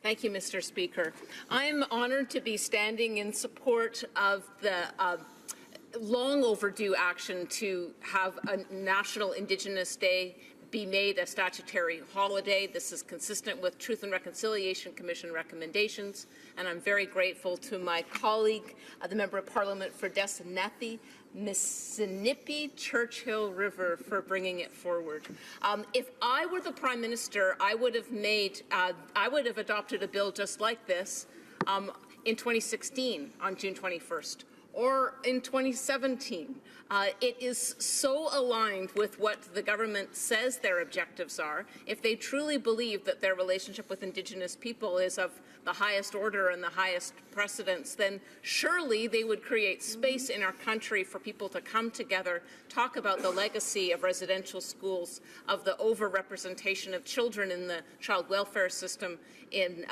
Thank you, Mr. Speaker. I am honored to be standing in support of the long overdue action to have a National Indigenous Day be made a statutory holiday. This is consistent with Truth and Reconciliation Commission recommendations, and I'm very grateful to my colleague, the Member of Parliament for Desnethi, Mississippi Churchill River, for bringing it forward. If I were the Prime Minister, I would have adopted a bill just like this in 2016 on June 21st. Or in 2017. It is so aligned with what the government says their objectives are. If they truly believe that their relationship with Indigenous people is of the highest order and the highest precedence, then surely they would create space in our country for people to come together, talk about the legacy of residential schools, of the overrepresentation of children in the child welfare system, in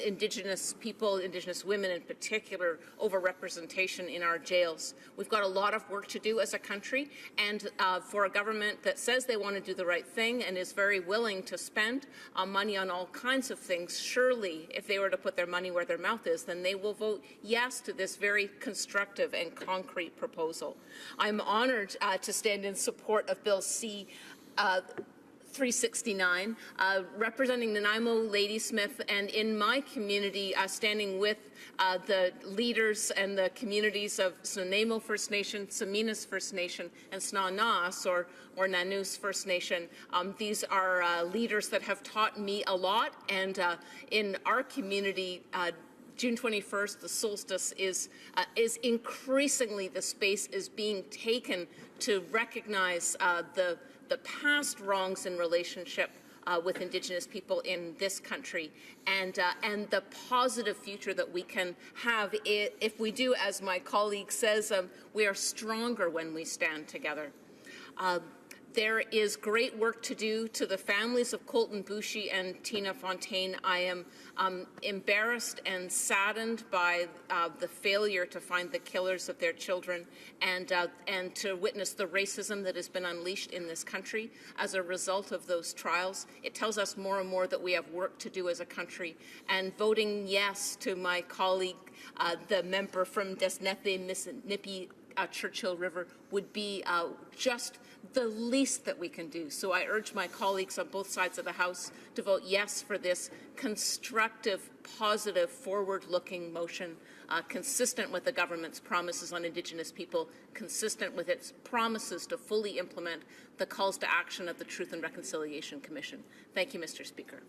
Indigenous people, Indigenous women in particular, overrepresentation in our jails. We've got a lot of work to do as a country, and for a government that says they want to do the right thing and is very willing to spend money on all kinds of things, surely if they were to put their money where their mouth is, then they will vote yes to this very constructive and concrete proposal. I'm honored to stand in support of Bill C-369, representing Nanaimo, Ladysmith, and in my community, standing with the leaders and the communities of Nanaimo First Nation, Saminas First Nation, and Snanaas, or Nanoose First Nation. These are leaders that have taught me a lot, and in our community, June 21st, the solstice, is increasingly the space is being taken to recognize the past wrongs in relationship with Indigenous people in this country, and the positive future that we can have if we do, as my colleague says, we are stronger when we stand together. There is great work to do to the families of Colton Boushie and Tina Fontaine. I am embarrassed and saddened by the failure to find the killers of their children, and to witness the racism that has been unleashed in this country as a result of those trials. It tells us more and more that we have work to do as a country, and voting yes to my colleague, the member from Desnethi, Mississippi, Churchill River, would be just the least that we can do. So I urge my colleagues on both sides of the House to vote yes for this constructive, positive, forward-looking motion, consistent with the government's promises on Indigenous people, consistent with its promises to fully implement the calls to action of the Truth and Reconciliation Commission. Thank you, Mr. Speaker.